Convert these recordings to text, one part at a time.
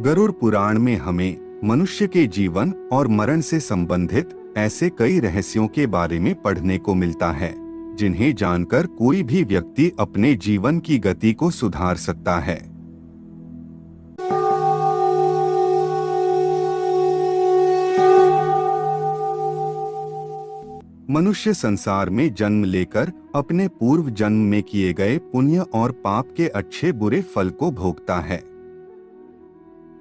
गरुड़ पुराण में हमें मनुष्य के जीवन और मरण से संबंधित ऐसे कई रहस्यों के बारे में पढ़ने को मिलता है जिन्हें जानकर कोई भी व्यक्ति अपने जीवन की गति को सुधार सकता है। मनुष्य संसार में जन्म लेकर अपने पूर्व जन्म में किए गए पुण्य और पाप के अच्छे बुरे फल को भोगता है।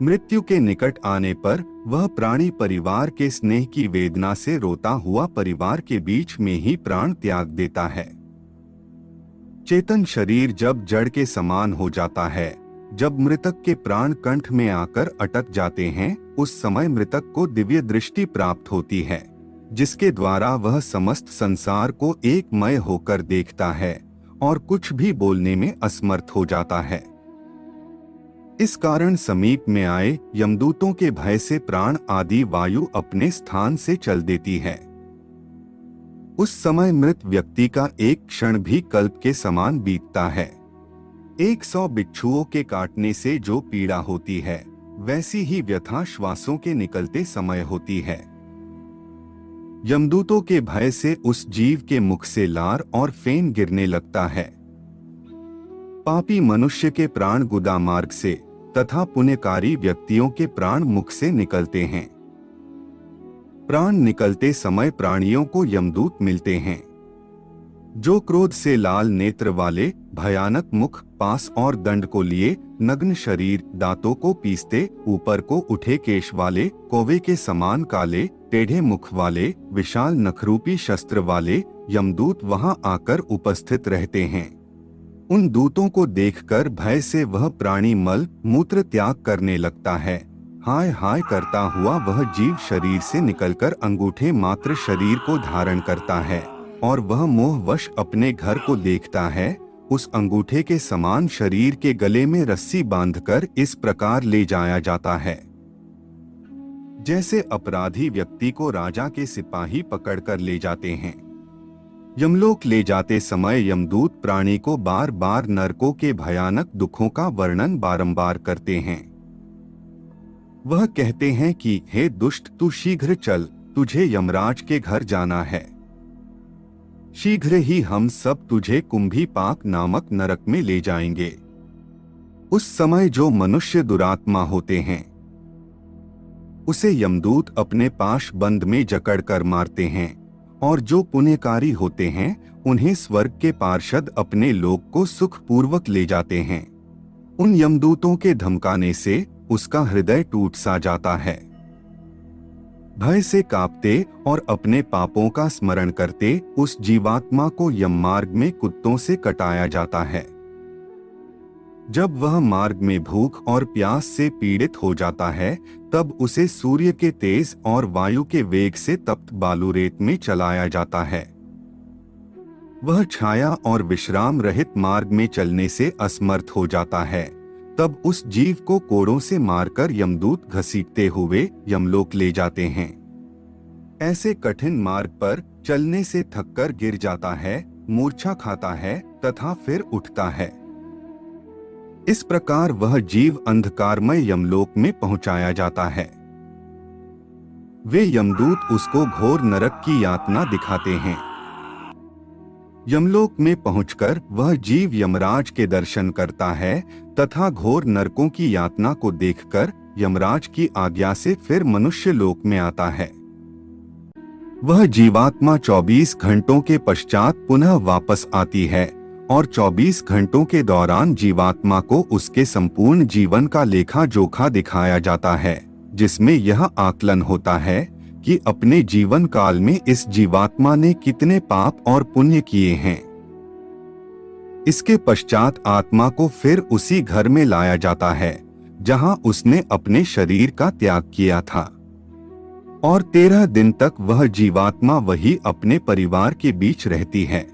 मृत्यु के निकट आने पर वह प्राणी परिवार के स्नेह की वेदना से रोता हुआ परिवार के बीच में ही प्राण त्याग देता है। चेतन शरीर जब जड़ के समान हो जाता है, जब मृतक के प्राण कंठ में आकर अटक जाते हैं, उस समय मृतक को दिव्य दृष्टि प्राप्त होती है, जिसके द्वारा वह समस्त संसार को एकमय होकर देखता है और कुछ भी बोलने में असमर्थ हो जाता है। इस कारण समीप में आए यमदूतों के भय से प्राण आदि वायु अपने स्थान से चल देती है। उस समय मृत व्यक्ति का एक क्षण भी कल्प के समान बीतता है। 100 बिच्छुओं के काटने से जो पीड़ा होती है, वैसी ही व्यथा श्वासों के निकलते समय होती है। यमदूतों के भय से उस जीव के मुख से लार और फेन गिरने लगता है। पापी मनुष्य के प्राण गुदा मार्ग से तथा पुण्यकारी व्यक्तियों के प्राण मुख से निकलते हैं। प्राण निकलते समय प्राणियों को यमदूत मिलते हैं, जो क्रोध से लाल नेत्र वाले, भयानक मुख, पास और दंड को लिए, नग्न शरीर, दांतों को पीसते, ऊपर को उठे केश वाले, कौवे के समान काले टेढ़े मुख वाले, विशाल नखरूपी शस्त्र वाले यमदूत वहां आकर उपस्थित रहते हैं। उन दूतों को देखकर भय से वह प्राणी मल मूत्र त्याग करने लगता है। हाय हाय करता हुआ वह जीव शरीर से निकलकर अंगूठे मात्र शरीर को धारण करता है और वह मोहवश अपने घर को देखता है। उस अंगूठे के समान शरीर के गले में रस्सी बांधकर इस प्रकार ले जाया जाता है, जैसे अपराधी व्यक्ति को राजा के सिपाही पकड़कर ले जाते हैं। यमलोक ले जाते समय यमदूत प्राणी को बार बार नरकों के भयानक दुखों का वर्णन बारंबार करते हैं। वह कहते हैं कि हे दुष्ट, तू शीघ्र चल, तुझे यमराज के घर जाना है। शीघ्र ही हम सब तुझे कुंभीपाक नामक नरक में ले जाएंगे। उस समय जो मनुष्य दुरात्मा होते हैं, उसे यमदूत अपने पाश बंद में जकड़कर मारते हैं, और जो पुण्यकारी होते हैं उन्हें स्वर्ग के पार्षद अपने लोक को सुख पूर्वक ले जाते हैं। उन यमदूतों के धमकाने से उसका हृदय टूट सा जाता है। भय से कांपते और अपने पापों का स्मरण करते उस जीवात्मा को यम मार्ग में कुत्तों से कटाया जाता है। जब वह मार्ग में भूख और प्यास से पीड़ित हो जाता है, तब उसे सूर्य के तेज और वायु के वेग से तप्त बालू रेत में चलाया जाता है। वह छाया और विश्राम रहित मार्ग में चलने से असमर्थ हो जाता है। तब उस जीव को कोड़ों से मारकर यमदूत घसीटते हुए यमलोक ले जाते हैं। ऐसे कठिन मार्ग पर चलने से थककर गिर जाता है, मूर्छा खाता है तथा फिर उठता है। इस प्रकार वह जीव अंधकारमय यमलोक में पहुंचाया जाता है। वे यमदूत उसको घोर नरक की यातना दिखाते हैं। यमलोक में पहुंचकर वह जीव यमराज के दर्शन करता है तथा घोर नरकों की यातना को देखकर यमराज की आज्ञा से फिर मनुष्य लोक में आता है। वह जीवात्मा 24 घंटों के पश्चात पुनः वापस आती है और 24 घंटों के दौरान जीवात्मा को उसके संपूर्ण जीवन का लेखा जोखा दिखाया जाता है, जिसमें यह आकलन होता है कि अपने जीवन काल में इस जीवात्मा ने कितने पाप और पुण्य किए हैं। इसके पश्चात आत्मा को फिर उसी घर में लाया जाता है जहां उसने अपने शरीर का त्याग किया था, और 13 दिन तक वह जीवात्मा वही अपने परिवार के बीच रहती है।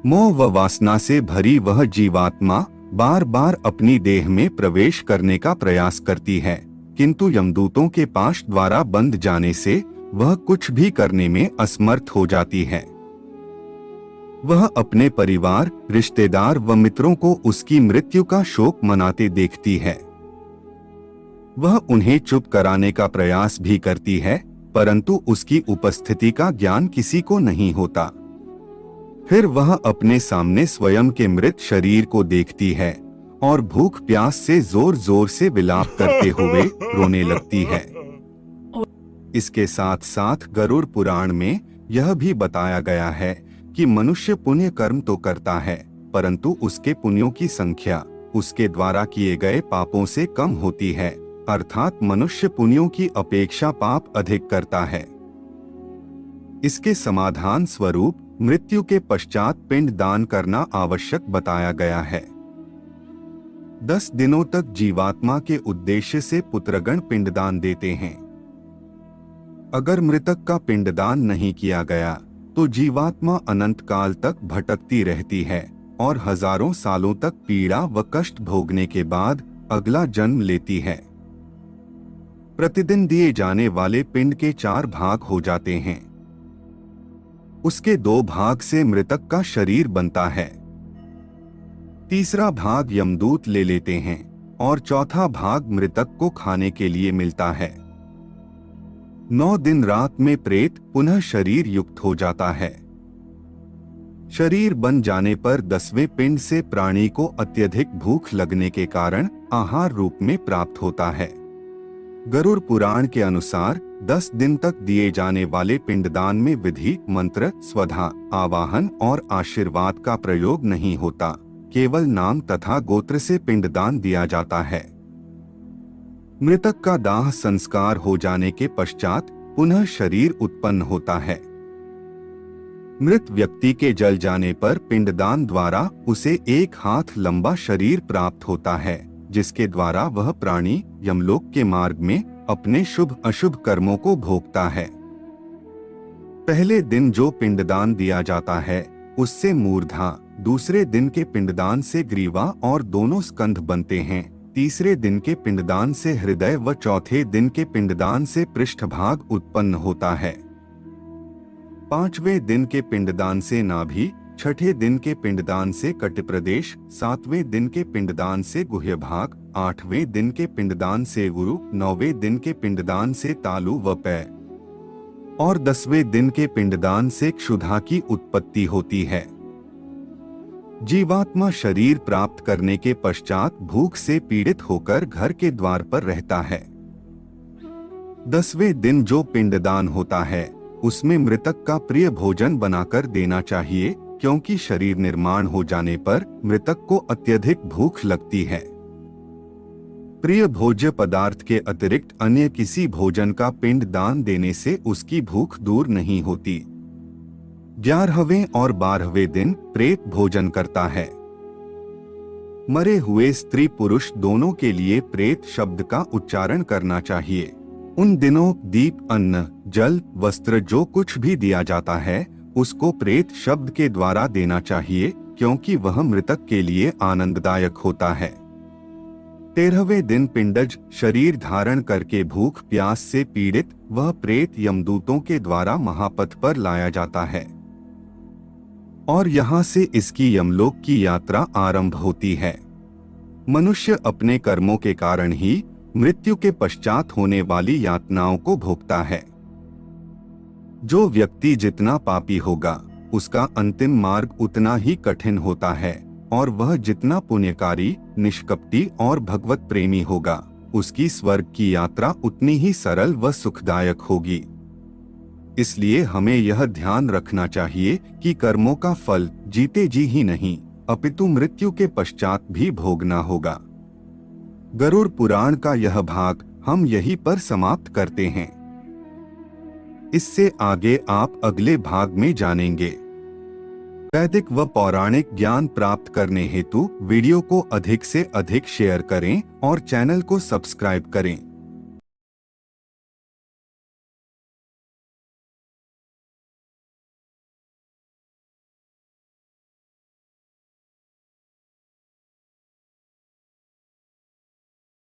मोह व वासना से भरी वह जीवात्मा बार बार अपनी देह में प्रवेश करने का प्रयास करती है, किंतु यमदूतों के पाश द्वारा बंद जाने से वह कुछ भी करने में असमर्थ हो जाती है। वह अपने परिवार, रिश्तेदार व मित्रों को उसकी मृत्यु का शोक मनाते देखती है। वह उन्हें चुप कराने का प्रयास भी करती है, परंतु उसकी उपस्थिति का ज्ञान किसी को नहीं होता। फिर वह अपने सामने स्वयं के मृत शरीर को देखती है और भूख प्यास से जोर जोर से विलाप करते हुए रोने लगती है। इसके साथ साथ गरुड़ पुराण में यह भी बताया गया है कि मनुष्य पुण्य कर्म तो करता है, परंतु उसके पुण्यों की संख्या उसके द्वारा किए गए पापों से कम होती है, अर्थात मनुष्य पुण्यों की अपेक्षा पाप अधिक करता है। इसके समाधान स्वरूप मृत्यु के पश्चात पिंड दान करना आवश्यक बताया गया है। 10 दिनों तक जीवात्मा के उद्देश्य से पुत्रगण पिंडदान देते हैं। अगर मृतक का पिंडदान नहीं किया गया तो जीवात्मा अनंत काल तक भटकती रहती है और हजारों सालों तक पीड़ा व कष्ट भोगने के बाद अगला जन्म लेती है। प्रतिदिन दिए जाने वाले पिंड के 4 भाग हो जाते हैं। उसके 2 भाग से मृतक का शरीर बनता है, तीसरा भाग यमदूत ले लेते हैं और चौथा भाग मृतक को खाने के लिए मिलता है। 9 दिन रात में प्रेत पुनः शरीर युक्त हो जाता है। शरीर बन जाने पर 10वें पिंड से प्राणी को अत्यधिक भूख लगने के कारण आहार रूप में प्राप्त होता है। गरुड़ पुराण के अनुसार 10 दिन तक दिए जाने वाले पिंडदान में विधि, मंत्र, स्वधा, आवाहन और आशीर्वाद का प्रयोग नहीं होता, केवल नाम तथा गोत्र से पिंडदान दिया जाता है। मृतक का दाह संस्कार हो जाने के पश्चात पुनः शरीर उत्पन्न होता है। मृत व्यक्ति के जल जाने पर पिंडदान द्वारा उसे 1 हाथ लंबा शरीर प्राप्त होता है, जिसके द्वारा वह प्राणी यमलोक के मार्ग में अपने शुभ अशुभ कर्मों को भोगता है। पहले दिन जो पिंडदान दिया जाता है उससे मूर्धा, दूसरे दिन के पिंडदान से ग्रीवा और दोनों स्कंध बनते हैं, तीसरे दिन के पिंडदान से हृदय व चौथे दिन के पिंडदान से पृष्ठभाग उत्पन्न होता है। 5वें दिन के पिंडदान से नाभि, छठे दिन के पिंडदान से कटिप्रदेश, 7वें दिन के पिंडदान से गुह्य भाग, 8वें दिन के पिंडदान से गुरु, 9वें दिन के पिंडदान से तालु व पैर और 10वें दिन के पिंडदान से क्षुधा की उत्पत्ति होती है। जीवात्मा शरीर प्राप्त करने के पश्चात भूख से पीड़ित होकर घर के द्वार पर रहता है। 10वें दिन जो पिंडदान होता है उसमें मृतक का प्रिय भोजन बनाकर देना चाहिए, क्योंकि शरीर निर्माण हो जाने पर मृतक को अत्यधिक भूख लगती है। प्रिय भोज्य पदार्थ के अतिरिक्त अन्य किसी भोजन का पिंड दान देने से उसकी भूख दूर नहीं होती। 11वें और 12वें दिन प्रेत भोजन करता है। मरे हुए स्त्री पुरुष दोनों के लिए प्रेत शब्द का उच्चारण करना चाहिए। उन दिनों दीप, अन्न, जल, वस्त्र जो कुछ भी दिया जाता है उसको प्रेत शब्द के द्वारा देना चाहिए, क्योंकि वह मृतक के लिए आनंददायक होता है। 13वें दिन पिंडज शरीर धारण करके भूख प्यास से पीड़ित वह प्रेत यमदूतों के द्वारा महापथ पर लाया जाता है और यहाँ से इसकी यमलोक की यात्रा आरंभ होती है। मनुष्य अपने कर्मों के कारण ही मृत्यु के पश्चात होने वाली यातनाओं को भोगता है। जो व्यक्ति जितना पापी होगा उसका अंतिम मार्ग उतना ही कठिन होता है और वह जितना पुण्यकारी, निष्कपटी और भगवत प्रेमी होगा उसकी स्वर्ग की यात्रा उतनी ही सरल व सुखदायक होगी। इसलिए हमें यह ध्यान रखना चाहिए कि कर्मों का फल जीते जी ही नहीं अपितु मृत्यु के पश्चात भी भोगना होगा। गरुड़ पुराण का यह भाग हम यहीं पर समाप्त करते हैं। इससे आगे आप अगले भाग में जानेंगे। वैदिक व पौराणिक ज्ञान प्राप्त करने हेतु वीडियो को अधिक से अधिक शेयर करें और चैनल को सब्सक्राइब करें।